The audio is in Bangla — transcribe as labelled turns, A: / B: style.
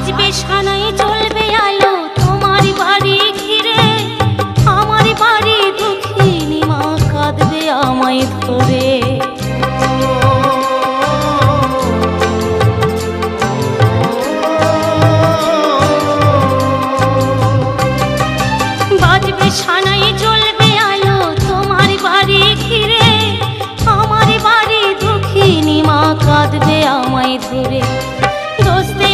A: বাজবে সানাই জ্বলবে আলো তোমার বাড়ি ঘিরে, আমার বাড়ি দুঃখিনী মা কাঁদবে আমায় ধরে। বাজবে সানাই জ্বলবে আলো তোমার বাড়ি ঘিরে, আমার বাড়ি দুঃখিনী মা কাঁদবে আমায় ধরে। দোষ দে